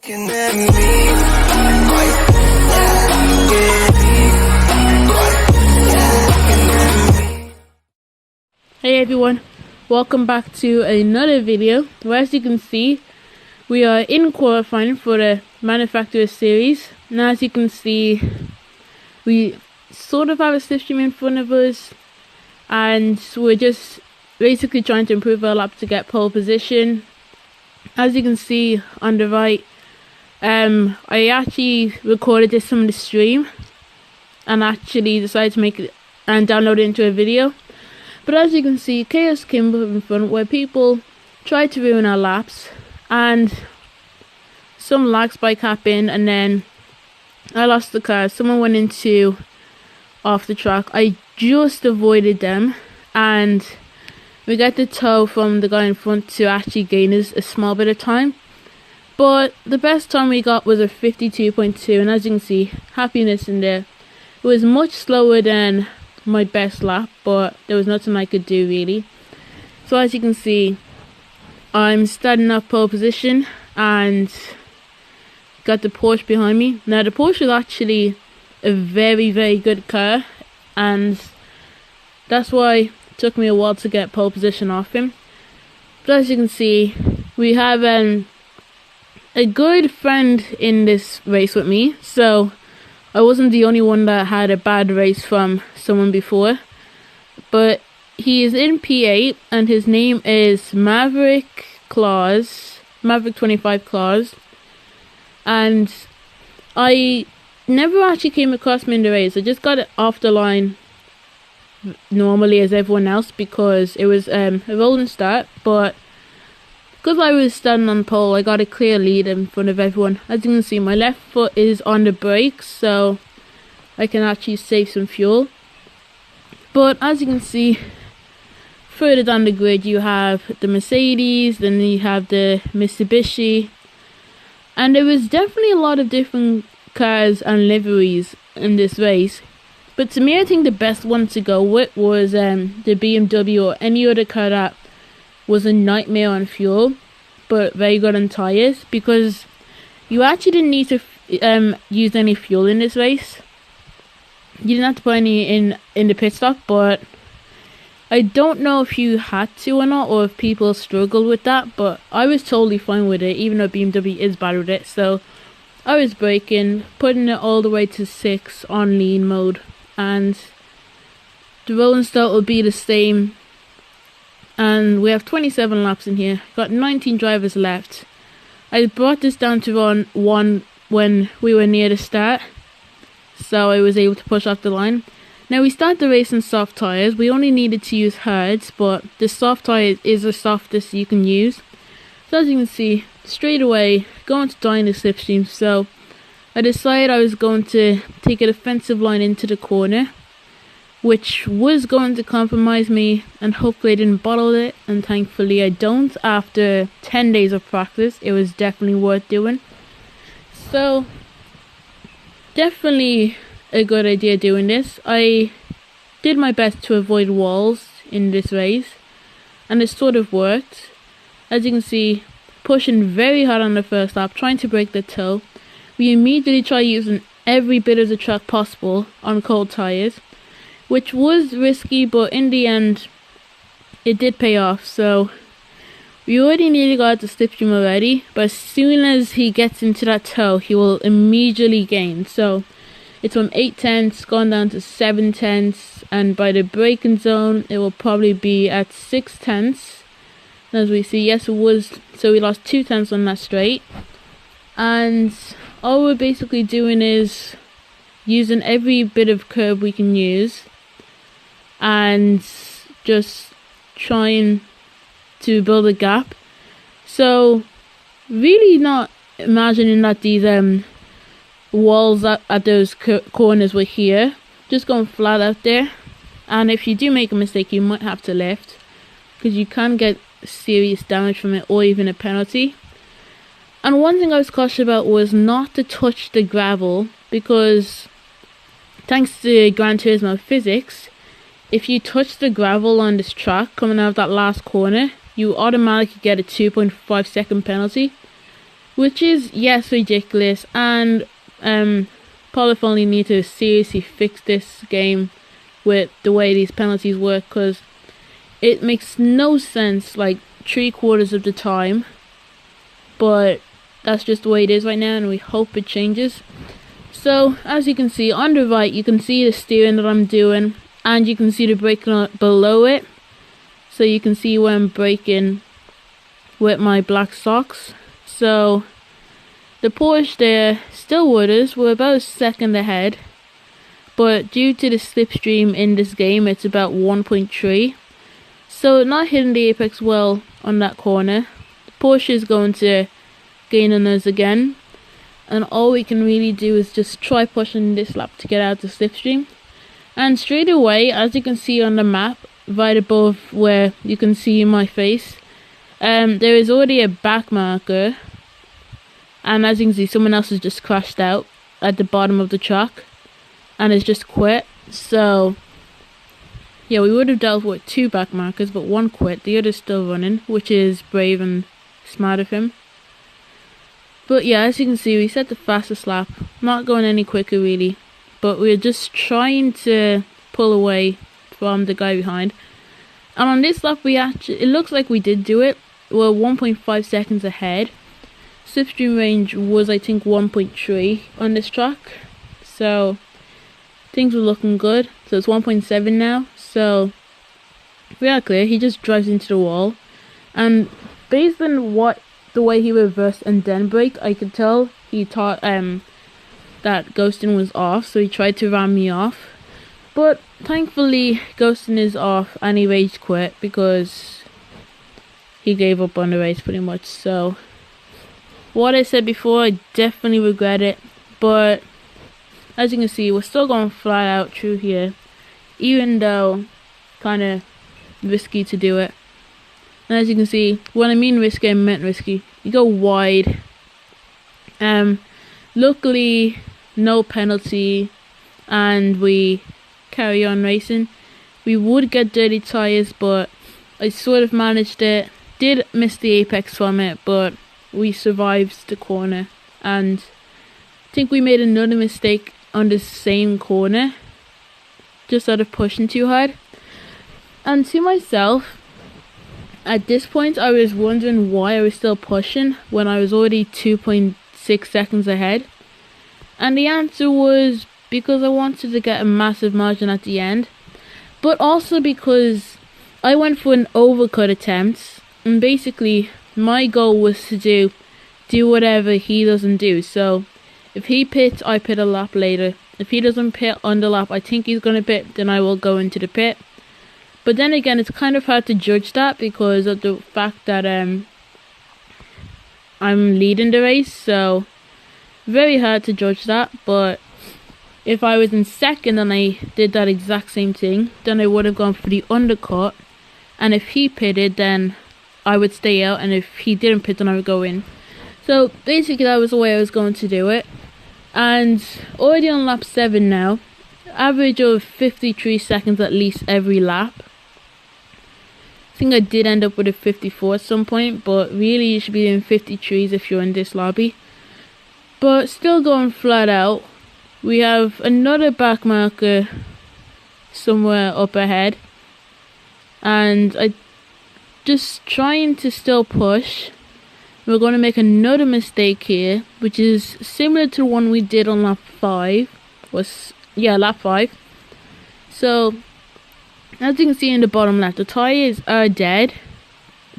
looking at me. Hey everyone, welcome back to another video where, as you can see, we are in qualifying for the manufacturer series. Now, as you can see, we sort of have a slipstream in front of us, and we're just basically trying to improve our lap to get pole position. As you can see on the right, I actually recorded this on the stream and actually decided to make it and download it into a video. But as you can see, chaos came up in front where people tried to ruin our laps, and some lag spike happened, and then I lost the car. Someone went into off the track. I just avoided them, and we got the tow from the guy in front to actually gain us a small bit of time. But the best time we got was a 52.2, and as you can see, happiness in there. It was much slower than my best lap, but there was nothing I could do really. So as you can see, I'm starting off pole position and got the Porsche behind me. Now the Porsche is actually a very good car, and that's why it took me a while to get pole position off him. But as you can see, we have a good friend in this race with me, so I wasn't the only one that had a bad race from someone before. But he is in P8 and his name is Maverick 25 Claus. And I never actually came across him in the race. I just got it off the line normally as everyone else because it was a rolling start. But because I was standing on pole, I got a clear lead in front of everyone. As you can see, my left foot is on the brakes, so I can actually save some fuel. But as you can see, further down the grid you have the Mercedes, then you have the Mitsubishi, and there was definitely a lot of different cars and liveries in this race. But to me, I think the best one to go with was the BMW or any other car that was a nightmare on fuel but very good on tires, because you actually didn't need to use any fuel in this race. You didn't have to put any in the pit stop, but I don't know if you had to or not, or if people struggled with that, but I was totally fine with it, even though BMW is bad with it. So I was braking, putting it all the way to 6 on lean mode, and the rolling start will be the same. And we have 27 laps in here, got 19 drivers left. I brought this down to run 1 when we were near the start, so I was able to push off the line. Now we start the race in soft tyres. We only needed to use hards, but the soft tyre is the softest you can use. So as you can see, straight away going to die in the slipstream, so I decided I was going to take a defensive line into the corner, which was going to compromise me, and hopefully I didn't bottle it, and thankfully I don't. After 10 days of practice, it was definitely worth doing. So definitely a good idea doing this. I did my best to avoid walls in this race, and it sort of worked. As you can see, pushing very hard on the first lap, trying to break the toe. We immediately tried using every bit of the track possible on cold tires, which was risky, but in the end it did pay off. So we already nearly got the slipstream already, but as soon as he gets into that toe, he will immediately gain. So it's from 8/10 gone down to 7/10, and by the braking zone it will probably be at 6/10. As we see, yes, it was, so we lost 2/10 on that straight. And all we're basically doing is using every bit of curb we can use and just trying to build a gap. So really not imagining that these walls at those corners were here, just going flat out there. And if you do make a mistake, you might have to lift, because you can get serious damage from it, or even a penalty. And one thing I was cautious about was not to touch the gravel, because thanks to Gran Turismo physics, if you touch the gravel on this track coming out of that last corner, you automatically get a 2.5 second penalty. which is, yes, ridiculous, and Polyphony need to seriously fix this game with the way these penalties work, because it makes no sense like 3/4 of the time, but that's just the way it is right now, and we hope it changes. So as you can see on the right, you can see the steering that I'm doing, and you can see the braking below it, so you can see where I'm braking with my black socks. So the Porsche there still with us, we're about a second ahead, but due to the slipstream in this game, it's about 1.3, so not hitting the apex well on that corner. The Porsche is going to gain on us again, and all we can really do is just try pushing this lap to get out the slipstream. And straight away, as you can see on the map right above where you can see my face, there is already a back marker, and as you can see, someone else has just crashed out at the bottom of the track and has just quit. So yeah, we would have dealt with 2 back markers, but 1 quit, the other's still running, which is brave and smart of him. But yeah, as you can see, we set the fastest lap, not going any quicker really, but we're just trying to pull away from the guy behind. And on this lap, it looks like we did do it. We're 1.5 seconds ahead. Slipstream range was, I think, 1.3 on this track, so things were looking good. So it's 1.7 now, so we are clear. He just drives into the wall, and based on the way he reversed and then braked, I could tell he thought that ghosting was off, so he tried to ram me off. But thankfully ghosting is off, and he rage quit because he gave up on the race pretty much. So what I said before, I definitely regret it, but as you can see, we're still going flat out through here, even though kind of risky to do it. And as you can see, when I mean risky, I meant risky. You go wide. Luckily, no penalty, and we carry on racing. We would get dirty tires, but I sort of managed it. Did miss the apex from it, but we survived the corner. And I think we made another mistake on the same corner, just out of pushing too hard. And to myself, at this point, I was wondering why I was still pushing when I was already 2.6 seconds ahead. And the answer was because I wanted to get a massive margin at the end, but also because I went for an overcut attempt, and basically my goal was to do whatever he doesn't do. So if he pits, I pit a lap later. If he doesn't pit on the lap I think he's going to pit, then I will go into the pit. But then again, it's kind of hard to judge that because of the fact that I'm leading the race, so very hard to judge that. But if I was in second and I did that exact same thing, then I would have gone for the undercut, and if he pitted, then I would stay out, and if he didn't pit, then I would go in. So basically that was the way I was going to do it. And already on lap 7 now, average of 53 seconds at least every lap. I think I did end up with a 54 at some point, but really you should be doing 53s if you're in this lobby. But still going flat out. We have another back marker somewhere up ahead, and I just trying to still push. We're going to make another mistake here, which is similar to the one we did on lap 5. Lap 5. So as you can see in the bottom left, the tires are dead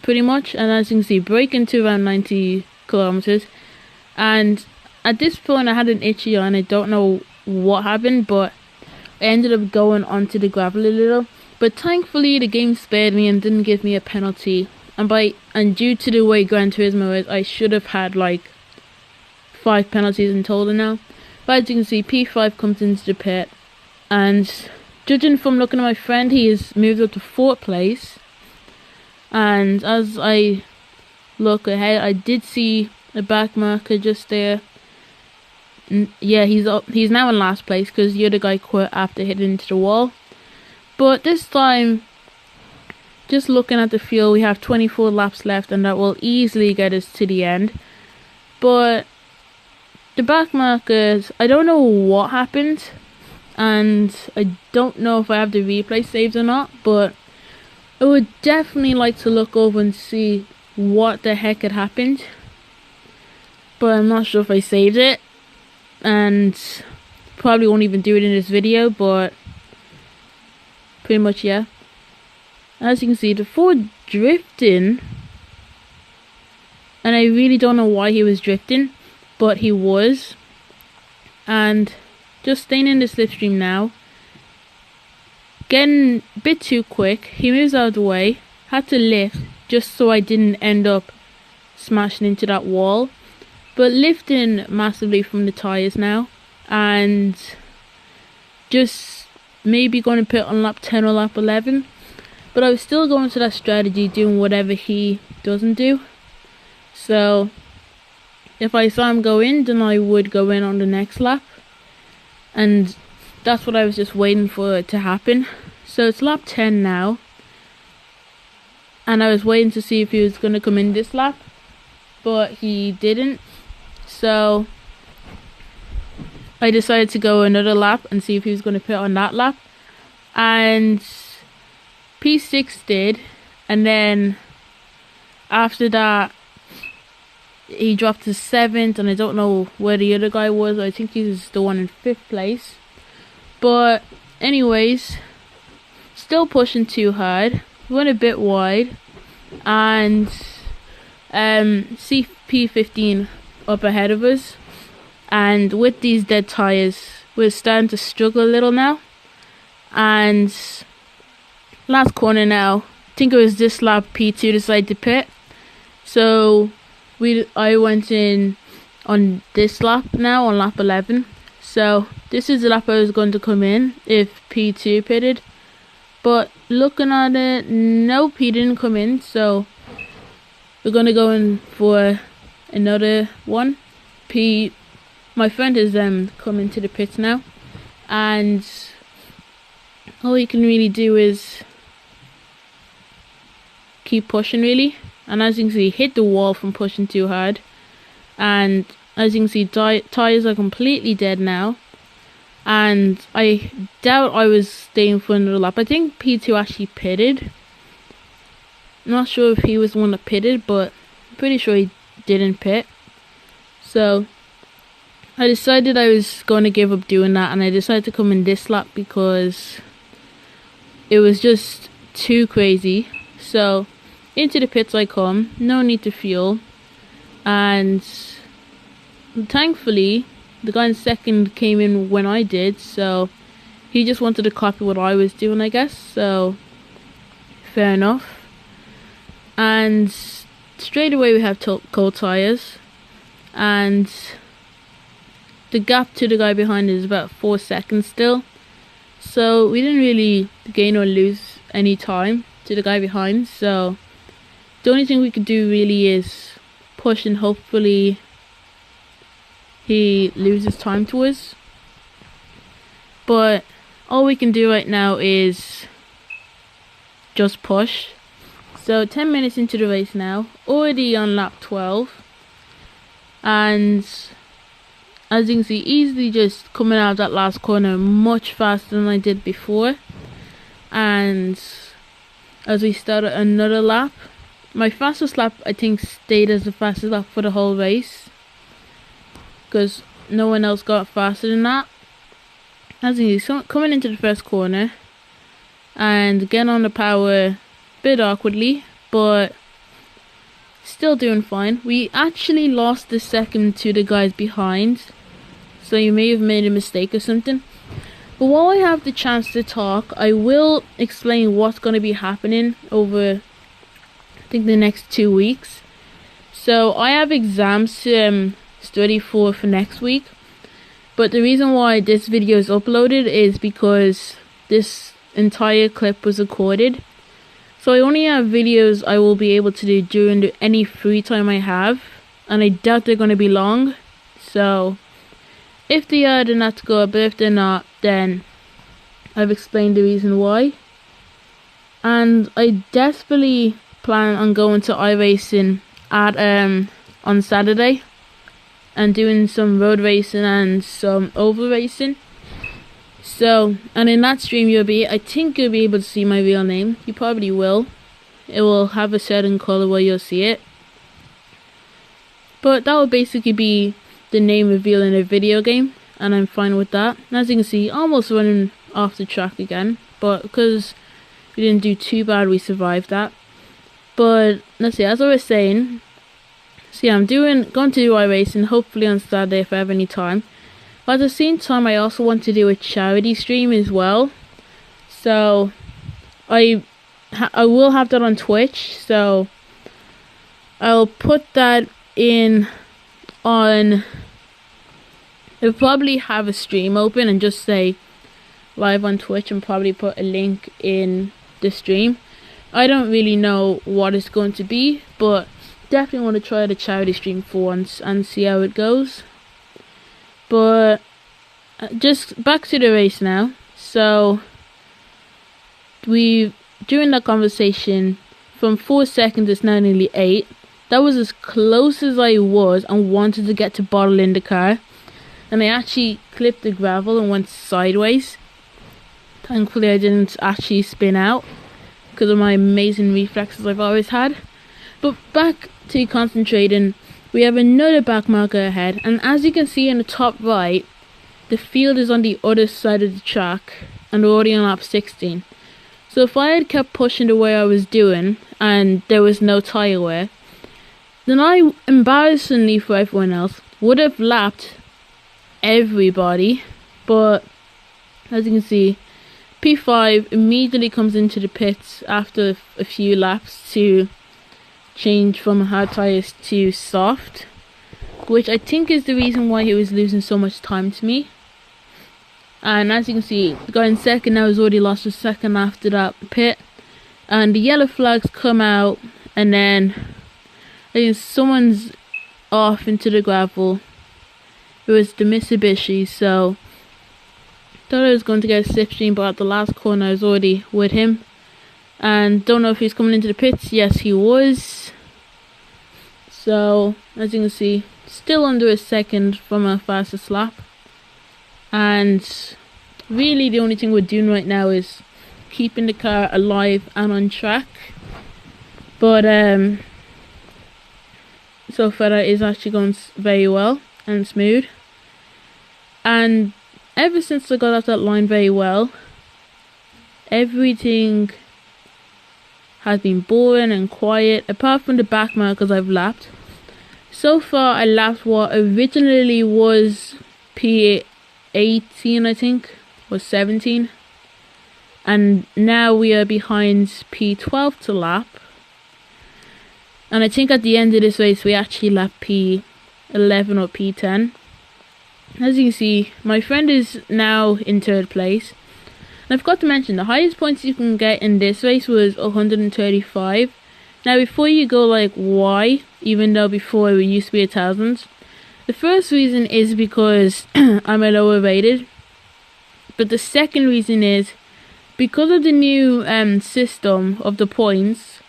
pretty much, and as you can see, braking to around 90 kilometers. And at this point I had an itchy eye, and I don't know what happened, but I ended up going onto the gravel a little. But thankfully the game spared me and didn't give me a penalty. And due to the way Gran Turismo is, I should have had like 5 penalties in total now. But as you can see, P5 comes into the pit, and judging from looking at my friend, he has moved up to 4th place. And as I look ahead, I did see a back marker just there. Yeah, he's up. He's now in last place because the other guy quit after hitting into the wall. But this time, just looking at the field, we have 24 laps left, and that will easily get us to the end. But the back markers, I don't know what happened, and I don't know if I have the replay saved or not, but I would definitely like to look over and see what the heck had happened. But I'm not sure if I saved it, and probably won't even do it in this video, but pretty much, yeah. As you can see, the Ford drifting, and I really don't know why he was drifting, but he was. And just staying in the slipstream now, getting a bit too quick. He moves out of the way, had to lift just so I didn't end up smashing into that wall, but lifting massively from the tires now, and just maybe going to put on lap 10 or lap 11. But I was still going to that strategy, doing whatever he doesn't do. So if I saw him go in, then I would go in on the next lap, and that's what I was just waiting for it to happen. So it's lap 10 now, and I was waiting to see if he was going to come in this lap, but he didn't. So I decided to go another lap and see if he was going to put on that lap, and P6 did, and then after that he dropped to 7th, and I don't know where the other guy was. I think he's the one in 5th place. But anyways, still pushing too hard, went a bit wide, and CP15 up ahead of us, and with these dead tires we're starting to struggle a little now. And last corner now, I think it was this lap, P2 decided to pit, so I went in on this lap now, on lap 11. So this is the lap I was going to come in if P2 pitted, but looking at it, nope, he didn't come in, so we're going to go in for another one. My friend has come into the pits now, and all you can really do is keep pushing really. And as you can see, hit the wall from pushing too hard, and as you can see, tires are completely dead now, and I doubt I was staying for another lap. I think P2 actually pitted. I'm not sure if he was the one that pitted, but I'm pretty sure he didn't pit. So I decided I was going to give up doing that, and I decided to come in this lap because it was just too crazy. So into the pits I come, no need to fuel, and thankfully the guy in second came in when I did, so he just wanted to copy what I was doing, I guess, so fair enough. And straight away we have cold tires, and the gap to the guy behind is about 4 seconds still, so we didn't really gain or lose any time to the guy behind. So the only thing we could do really is push, and hopefully he loses time to us. But all we can do right now is just push. So 10 minutes into the race now, already on lap 12, and as you can see, easily just coming out of that last corner much faster than I did before. And as we started another lap, my fastest lap I think stayed as the fastest lap for the whole race, because no one else got faster than that. As you see, coming into the first corner and getting on the power a bit awkwardly, but still doing fine. We actually lost the second to the guys behind, so you may have made a mistake or something. But while I have the chance to talk, I will explain what's going to be happening over, I think, the next 2 weeks. So I have exams to study for next week, but the reason why this video is uploaded is because this entire clip was recorded. So I only have videos I will be able to do during any free time I have, and I doubt they're going to be long. So if they are, then that's good, but if they're not, then I've explained the reason why. And I desperately plan on going to iRacing at on Saturday, and doing some road racing and some oval racing. So, and in that stream I think you'll be able to see my real name. You probably will. It will have a certain color where you'll see it. But that will basically be the name reveal in a video game, and I'm fine with that. And as you can see, almost running off the track again, but because we didn't do too bad, we survived that. But let's see, as I was saying, so yeah, I'm going to do iRacing hopefully on Saturday if I have any time. But at the same time, I also want to do a charity stream as well. So I will have that on Twitch. So I'll put that in on. I'll probably have a stream open and just say live on Twitch, and probably put a link in the stream. I don't really know what it's going to be, but definitely want to try the charity stream for once and see how it goes. But just back to the race now. So during that conversation, from 4 seconds it's now nearly 8. That was as close as I was and wanted to get to bottle in the car, and I actually clipped the gravel and went sideways. Thankfully I didn't actually spin out because of my amazing reflexes I've always had. But back to concentrating, we have another back marker ahead, and as you can see in the top right, the field is on the other side of the track and we're already on lap 16. So if I had kept pushing the way I was doing and there was no tyre wear, then I, embarrassingly for everyone else, would have lapped everybody. But as you can see, P5 immediately comes into the pits after a few laps to change from hard tyres to soft, which I think is the reason why he was losing so much time to me. And as you can see, the guy in second now has already lost a second after that pit, and the yellow flags come out, and then I think someone's off into the gravel. It was the Mitsubishi, so thought I was going to get a slipstream, but at the last corner I was already with him. And don't know if he's coming into the pits. Yes, he was. So as you can see, still under a second from our fastest lap. And really the only thing we're doing right now is keeping the car alive and on track. But so far that is actually going very well and smooth. And ever since I got off that line very well, everything has been boring and quiet, apart from the back markers I've lapped. So far I lapped what originally was P18, I think, or 17. And now we are behind P12 to lap. And I think at the end of this race we actually lapped P11 or P10. As you can see, my friend is now in 3rd place. And I forgot to mention, the highest points you can get in this race was 135. Now before you go like, why? Even though before it used to be 1,000. The first reason is because I'm a lower rated. But the second reason is because of the new system of the points.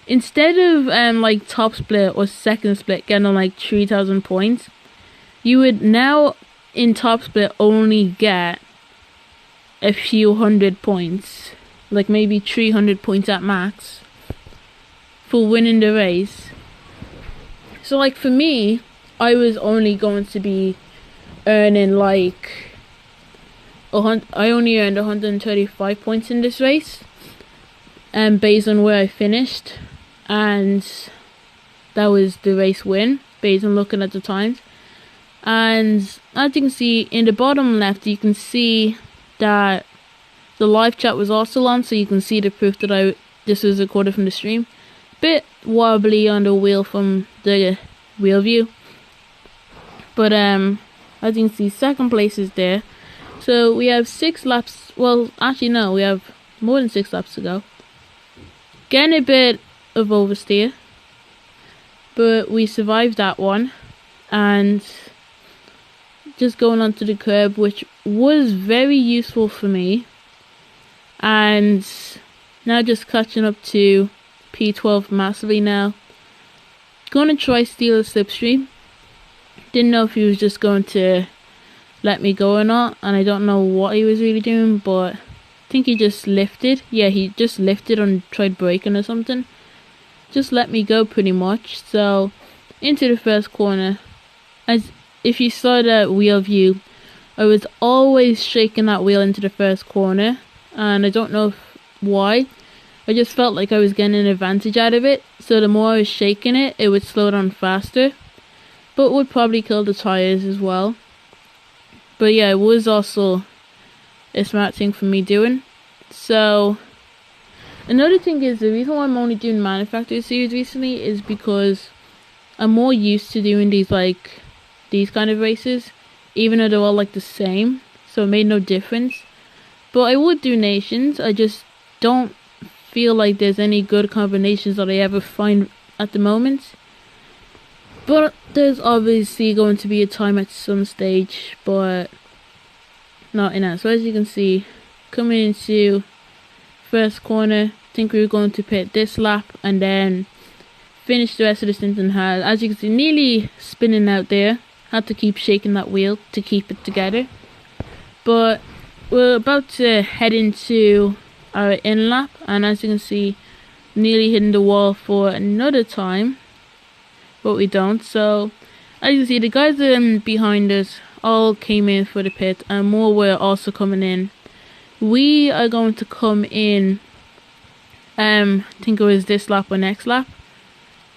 Instead of like top split or second split getting on like 3,000 points, you would now in top split only get a few hundred points, like maybe 300 points at max for winning the race. So like for me, I was only going to be earning like I only earned 135 points in this race, and based on where I finished, and that was the race win based on looking at the times. And as you can see in the bottom left, you can see that the live chat was also on, so you can see the proof that this was recorded from the stream. Bit wobbly on the wheel from the wheel view, but as you can see, second place is there. So we have 6 laps. Well, actually no, we have more than 6 laps to go. Getting a bit of oversteer, but we survived that one. And just going onto the curb, which was very useful for me. And now just catching up to P12 massively now. Gonna try steal a slipstream. Didn't know if he was just going to let me go or not, and I don't know what he was really doing, but I think he just lifted. Yeah, he just lifted and tried braking or something. Just let me go pretty much. So into the first corner, as if you saw the wheel view, I was always shaking that wheel into the first corner, and I don't know why. I just felt like I was getting an advantage out of it, so the more I was shaking it, it would slow down faster, but would probably kill the tires as well. But yeah, it was also a smart thing for me doing. So another thing is, the reason why I'm only doing manufacturer series recently is because I'm more used to doing these kind of races, even though they're all like the same, so it made no difference. But I would do nations. I just don't feel like there's any good combinations that I ever find at the moment. But there's obviously going to be a time at some stage, but not in that. So as you can see, coming into first corner, I think we were going to pit this lap and then finish the rest of the stint in hard. As you can see, nearly spinning out there. Had to keep shaking that wheel to keep it together. But we're about to head into our in lap, and as you can see, nearly hitting the wall for another time, but we don't. So as you can see, the guys behind us all came in for the pit, and more were also coming in. We are going to come in, I think it was this lap or next lap,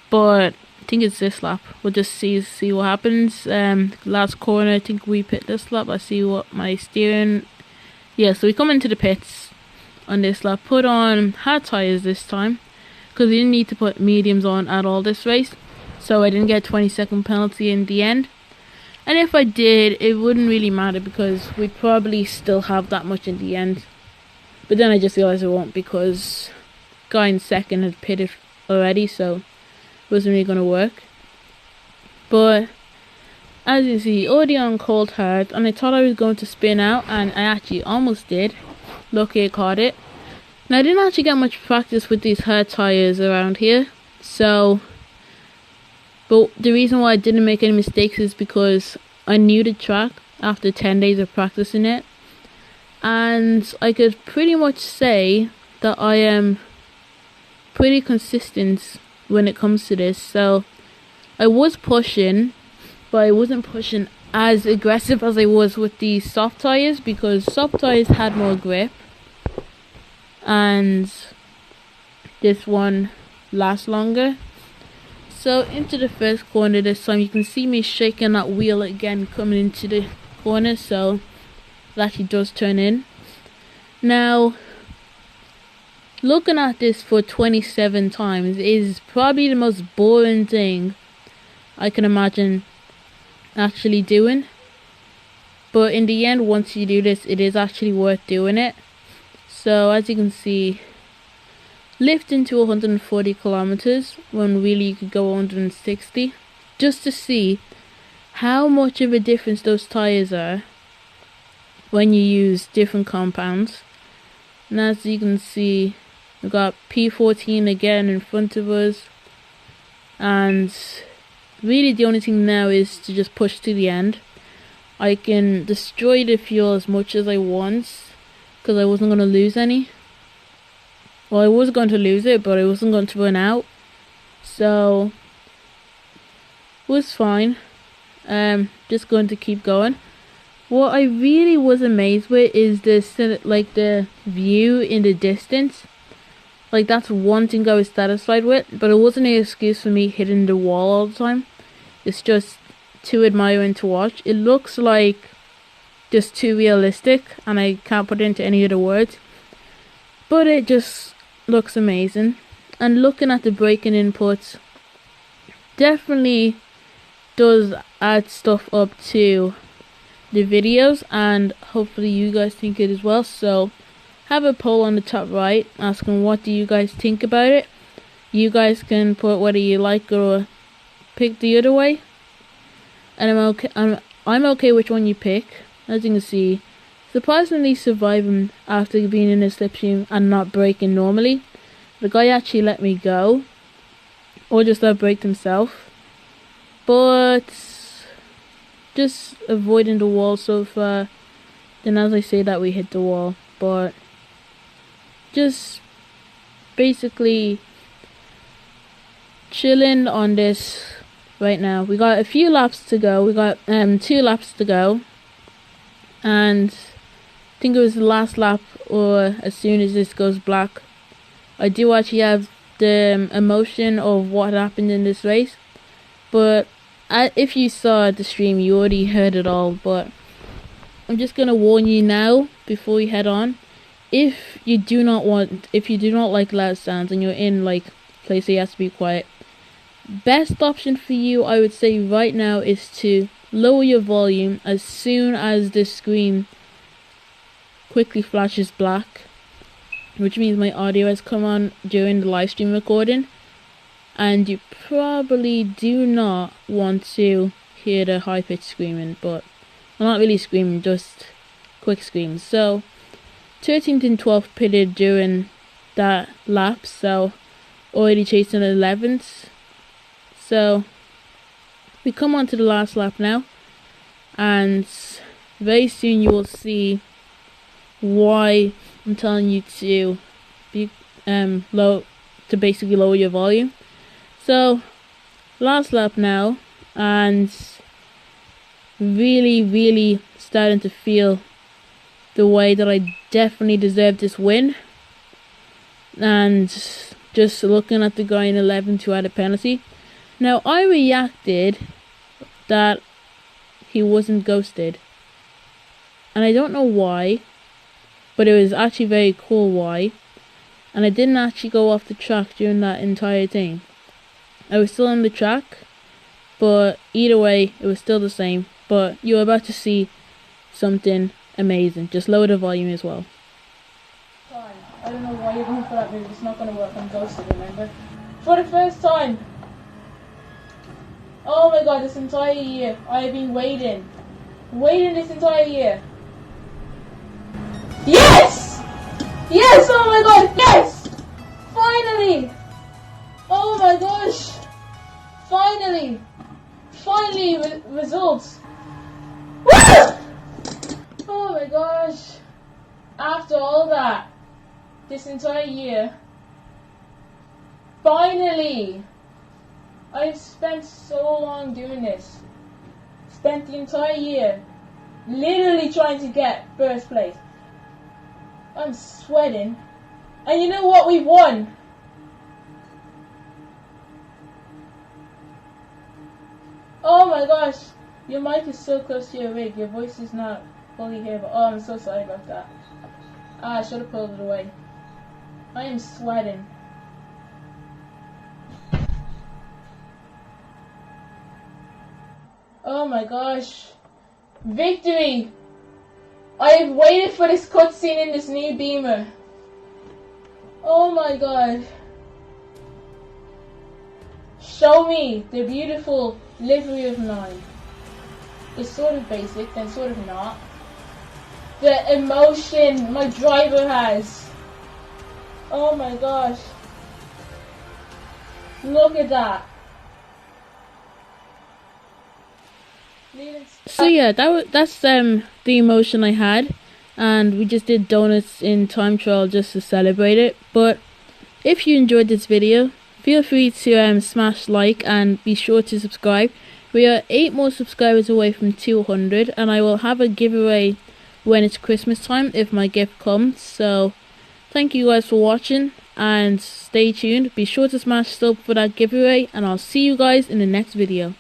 but I think it's this lap. We'll just see what happens. Last corner, I think we pit this lap. I see what my steering. Yeah, so we come into the pits on this lap. Put on hard tires this time, because we didn't need to put mediums on at all this race. So I didn't get a 20-second penalty in the end. And if I did, it wouldn't really matter, because we'd probably still have that much in the end. But then I just realized it won't, because guy in second had pitted already, so wasn't really going to work. But as you see, already on cold hard, and I thought I was going to spin out, and I actually almost did. Lucky I caught it. Now I didn't actually get much practice with these hard tires around here, so but the reason why I didn't make any mistakes is because I knew the track after 10 days of practicing it, and I could pretty much say that I am pretty consistent when it comes to this. So I was pushing, but I wasn't pushing as aggressive as I was with the soft tires, because soft tires had more grip and this one lasts longer. So into the first corner this time, you can see me shaking that wheel again coming into the corner, so it actually does turn in. Now looking at this for 27 times is probably the most boring thing I can imagine actually doing. But in the end, once you do this, it is actually worth doing it. So as you can see, lifting to 140 kilometers when really you could go 160, just to see how much of a difference those tires are when you use different compounds. And as you can see, we've got P14 again in front of us, and really the only thing now is to just push to the end. I can destroy the fuel as much as I want, because I wasn't going to lose any. Well, I was going to lose it, but I wasn't going to run out, so it was fine. Just going to keep going. What I really was amazed with is the view in the distance. Like, that's one thing I was satisfied with, but it wasn't an excuse for me hitting the wall all the time. It's just too admiring to watch. It looks like just too realistic, and I can't put it into any other words, but it just looks amazing. And looking at the braking inputs, definitely does add stuff up to the videos, and hopefully you guys think it as well. So have a poll on the top right asking what do you guys think about it. You guys can put whether you like or pick the other way, and I'm okay which one you pick. As you can see, surprisingly surviving after being in a slipstream and not braking normally. The guy actually let me go, or just braked himself. But just avoiding the wall so far. Then as I say that, we hit the wall, but just basically chilling on this right now. We got a few laps to go. We got 2 laps to go, and I think it was the last lap, or as soon as this goes black, I do actually have the emotion of what happened in this race. But if you saw the stream, you already heard it all. But I'm just gonna warn you now before we head on. If you do not like loud sounds and you're in like a place where you have to be quiet, best option for you, I would say right now, is to lower your volume as soon as the screen quickly flashes black, which means my audio has come on during the live stream recording, and you probably do not want to hear the high-pitched screaming, but well, not really screaming, just quick screams. So 13th and 12th pitted during that lap, so already chasing 11th. So we come on to the last lap now, and very soon you will see why I'm telling you to be to basically lower your volume. So last lap now, and really starting to feel the way that I definitely deserve this win. And just looking at the guy in 11th who had a penalty. Now I reacted that he wasn't ghosted, and I don't know why, but it was actually very cool why. And I didn't actually go off the track during that entire thing. I was still on the track, but either way it was still the same. But you're about to see something amazing. Just lower the volume as well. I don't know why you're going for that move. It's not going to work. I'm ghosted, remember? For the first time. Oh my god, this entire year I have been waiting this entire year. Yes! Yes! Oh my god, yes! Finally! Oh my gosh! Finally! Results! Woo! Oh my gosh! After all that, this entire year, finally! I've spent so long doing this. Spent the entire year literally trying to get first place. I'm sweating. And you know what? We won. Oh my gosh. Your mic is so close to your rig. Your voice is not fully hearable. Oh, I'm so sorry about that. I should have pulled it away. I am sweating. Oh my gosh. Victory! I have waited for this cutscene in this new Beamer. Oh my god. Show me the beautiful livery of mine. It's sort of basic, then sort of not. The emotion my driver has. Oh my gosh. Look at that. So yeah, that's the emotion I had, and we just did donuts in time trial just to celebrate it. But if you enjoyed this video, feel free to smash like and be sure to subscribe. We are 8 more subscribers away from 200, and I will have a giveaway when it's Christmas time if my gift comes. So thank you guys for watching, and stay tuned. Be sure to smash sub for that giveaway, and I'll see you guys in the next video.